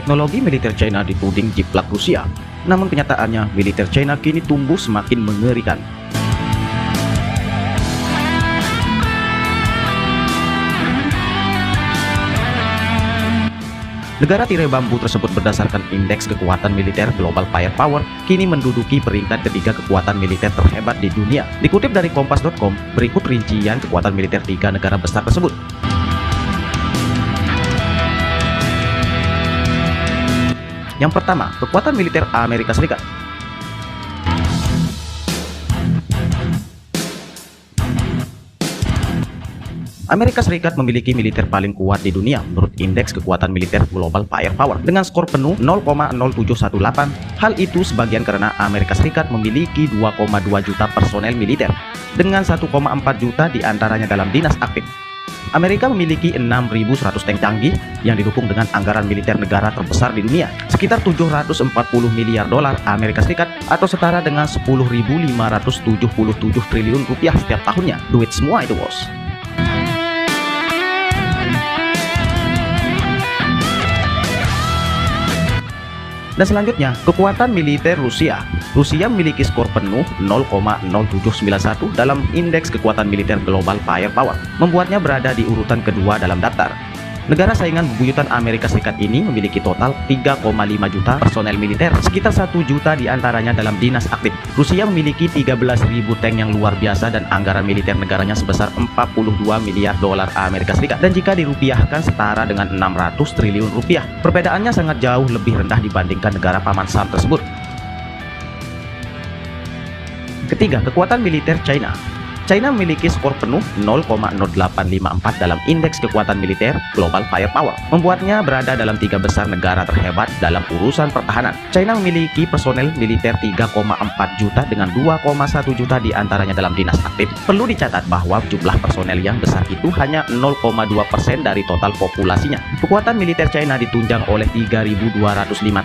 Teknologi militer China dituding jiplak Rusia, namun kenyataannya militer China kini tumbuh semakin mengerikan. Negara tirai bambu tersebut berdasarkan indeks kekuatan militer Global Firepower kini menduduki peringkat ketiga kekuatan militer terhebat di dunia. Dikutip dari Kompas.com, berikut rincian kekuatan militer tiga negara besar tersebut. Yang pertama, kekuatan militer Amerika Serikat. Amerika Serikat memiliki militer paling kuat di dunia menurut indeks kekuatan militer Global Firepower dengan skor penuh 0,0718. Hal itu sebagian karena Amerika Serikat memiliki 2,2 juta personel militer dengan 1,4 juta diantaranya dalam dinas aktif. Amerika memiliki 6.100 tank canggih yang didukung dengan anggaran militer negara terbesar di dunia, sekitar 740 miliar dolar Amerika Serikat atau setara dengan 10.577 triliun rupiah setiap tahunnya. Duit semua itu, bos. Dan selanjutnya, kekuatan militer Rusia. Rusia memiliki skor penuh 0,0791 dalam indeks kekuatan militer Global Firepower, membuatnya berada di urutan kedua dalam daftar. Negara saingan bebuyutan Amerika Serikat ini memiliki total 3,5 juta personel militer, sekitar 1 juta diantaranya dalam dinas aktif. Rusia memiliki 13.000 tank yang luar biasa dan anggaran militer negaranya sebesar 42 miliar dolar Amerika Serikat. Dan jika dirupiahkan setara dengan 600 triliun rupiah. Perbedaannya sangat jauh lebih rendah dibandingkan negara paman Sam tersebut. Ketiga, kekuatan militer China. China memiliki skor penuh 0,0854 dalam indeks kekuatan militer Global Firepower, membuatnya berada dalam tiga besar negara terhebat dalam urusan pertahanan. China memiliki personel militer 3,4 juta dengan 2,1 juta diantaranya dalam dinas aktif. Perlu dicatat bahwa jumlah personel yang besar itu hanya 0,2% dari total populasinya. Kekuatan militer China ditunjang oleh 3.205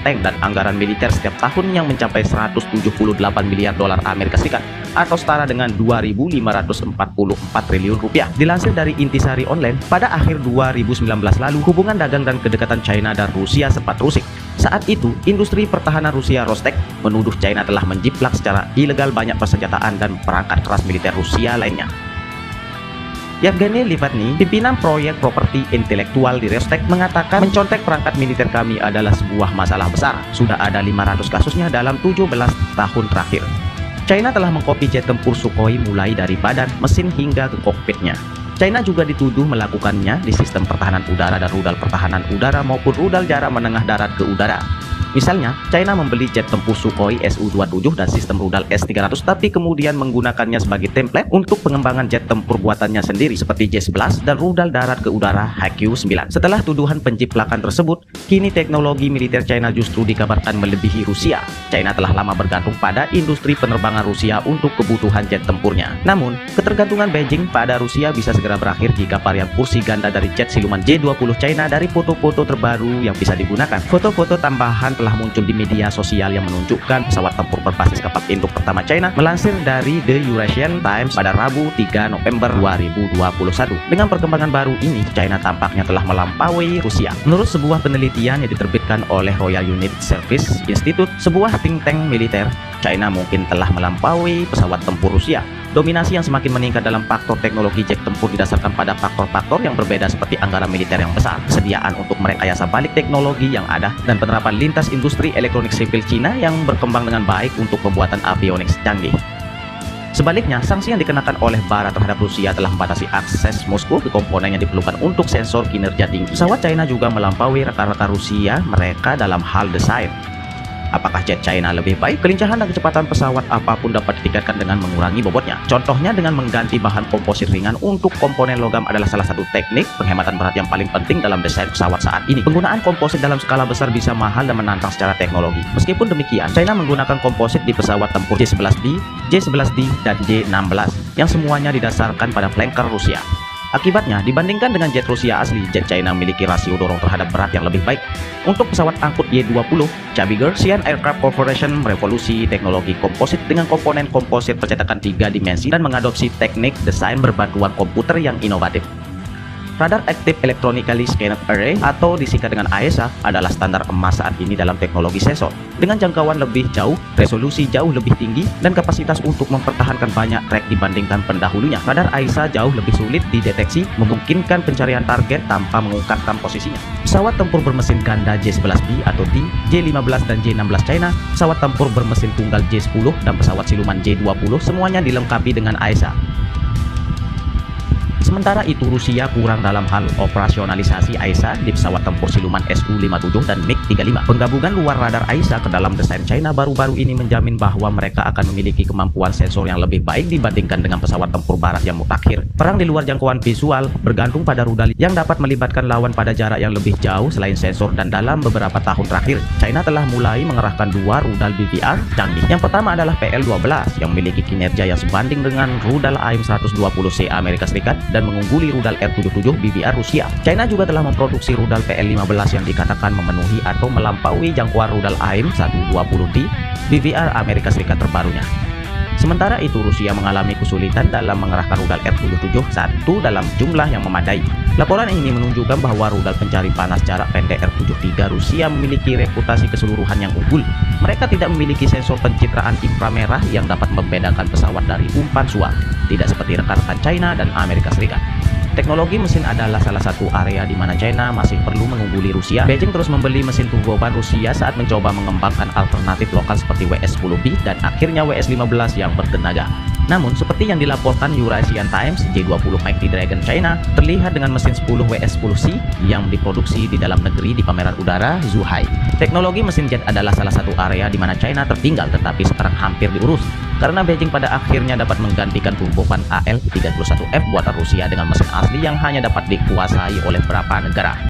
tank dan anggaran militer setiap tahun yang mencapai 178 miliar dolar Amerika Serikat atau setara dengan 2.544 triliun rupiah. Dilansir dari Intisari Online, pada akhir 2019 lalu, hubungan dagang dan kedekatan China dan Rusia sempat terusik. Saat itu, industri pertahanan Rusia Rostec menuduh China telah menjiplak secara ilegal banyak persenjataan dan perangkat keras militer Rusia lainnya. Yevgeny Levatny, pimpinan proyek properti intelektual di Rostec, mengatakan mencontek perangkat militer kami adalah sebuah masalah besar. Sudah ada 500 kasusnya dalam 17 tahun terakhir. China telah mengkopi jet tempur Sukhoi mulai dari badan, mesin hingga ke kokpitnya. China juga dituduh melakukannya di sistem pertahanan udara dan rudal pertahanan udara maupun rudal jarak menengah darat ke udara. Misalnya, China membeli jet tempur Sukhoi Su-27 dan sistem rudal S-300 tapi kemudian menggunakannya sebagai template untuk pengembangan jet tempur buatannya sendiri seperti J-11 dan rudal darat ke udara HQ-9. Setelah tuduhan penjiplakan tersebut, kini teknologi militer China justru dikabarkan melebihi Rusia. China telah lama bergantung pada industri penerbangan Rusia untuk kebutuhan jet tempurnya. Namun, ketergantungan Beijing pada Rusia bisa segera berakhir jika varian kursi ganda dari jet siluman J-20 China dari foto-foto terbaru yang bisa digunakan. Foto-foto tambahan telah muncul di media sosial yang menunjukkan pesawat tempur berbasis kapal induk pertama China, melansir dari The Eurasian Times pada Rabu 3 November 2021. Dengan perkembangan baru ini, China tampaknya telah melampaui Rusia. Menurut sebuah penelitian yang diterbitkan oleh Royal Unit Service Institute, sebuah think tank militer, China mungkin telah melampaui pesawat tempur Rusia. Dominasi yang semakin meningkat dalam faktor teknologi jet tempur didasarkan pada faktor-faktor yang berbeda seperti anggaran militer yang besar, kesediaan untuk merekayasa balik teknologi yang ada, dan penerapan lintas industri elektronik sipil Cina yang berkembang dengan baik untuk pembuatan avionik canggih. Sebaliknya, sanksi yang dikenakan oleh Barat terhadap Rusia telah membatasi akses Moskow ke komponen yang diperlukan untuk sensor kinerja tinggi. Pesawat China juga melampaui rekan-rekan Rusia mereka dalam hal desain. Apakah jet China lebih baik? Kelincahan dan kecepatan pesawat apapun dapat ditingkatkan dengan mengurangi bobotnya. Contohnya dengan mengganti bahan komposit ringan untuk komponen logam adalah salah satu teknik penghematan berat yang paling penting dalam desain pesawat saat ini. Penggunaan komposit dalam skala besar bisa mahal dan menantang secara teknologi. Meskipun demikian, China menggunakan komposit di pesawat tempur J-11B, J-11D, dan J-16 yang semuanya didasarkan pada flanker Rusia. Akibatnya, dibandingkan dengan jet Rusia asli, jet China memiliki rasio dorong terhadap berat yang lebih baik. Untuk pesawat angkut Y-20, Chabiger, Xi'an Aircraft Corporation merevolusi teknologi komposit dengan komponen komposit percetakan 3 dimensi dan mengadopsi teknik desain berbantuan komputer yang inovatif. Radar Active Electronically Scanned Array atau disingkat dengan AESA adalah standar emas saat ini dalam teknologi sensor. Dengan jangkauan lebih jauh, resolusi jauh lebih tinggi, dan kapasitas untuk mempertahankan banyak track dibandingkan pendahulunya, radar AESA jauh lebih sulit dideteksi, memungkinkan pencarian target tanpa mengungkapkan posisinya. Pesawat tempur bermesin ganda J-11B atau T, J-15 dan J-16 China, pesawat tempur bermesin tunggal J-10 dan pesawat siluman J-20 semuanya dilengkapi dengan AESA. Sementara itu, Rusia kurang dalam hal operasionalisasi AESA di pesawat tempur siluman Su-57 dan MiG-35. Penggabungan luar radar AESA ke dalam desain China baru-baru ini menjamin bahwa mereka akan memiliki kemampuan sensor yang lebih baik dibandingkan dengan pesawat tempur barat yang mutakhir. Perang di luar jangkauan visual bergantung pada rudal yang dapat melibatkan lawan pada jarak yang lebih jauh selain sensor, dan dalam beberapa tahun terakhir, China telah mulai mengerahkan dua rudal BVR canggih. Yang pertama adalah PL-12 yang memiliki kinerja yang sebanding dengan rudal AIM-120C Amerika Serikat dan mengungguli rudal R-77 BVR Rusia. China juga telah memproduksi rudal PL-15 yang dikatakan memenuhi atau melampaui jangkauan rudal AIM-120D BVR Amerika Serikat terbarunya. Sementara itu, Rusia mengalami kesulitan dalam mengerahkan rudal R-77 dalam jumlah yang memadai. Laporan ini menunjukkan bahwa rudal pencari panas jarak pendek R-73 Rusia memiliki reputasi keseluruhan yang unggul. Mereka tidak memiliki sensor pencitraan inframerah yang dapat membedakan pesawat dari umpan suar, tidak seperti rekan-rekan China dan Amerika Serikat. Teknologi mesin adalah salah satu area di mana China masih perlu mengungguli Rusia. Beijing terus membeli mesin turboban Rusia saat mencoba mengembangkan alternatif lokal seperti WS-10B dan akhirnya WS-15 yang bertenaga. Namun, seperti yang dilaporkan Eurasian Times, J-20 Mighty Dragon China terlihat dengan mesin 10 WS-10C yang diproduksi di dalam negeri di pameran udara Zhuhai. Teknologi mesin jet adalah salah satu area di mana China tertinggal, tetapi sekarang hampir diurus, karena Beijing pada akhirnya dapat menggantikan turboban AL-31F buatan Rusia dengan mesin asli yang hanya dapat dikuasai oleh beberapa negara.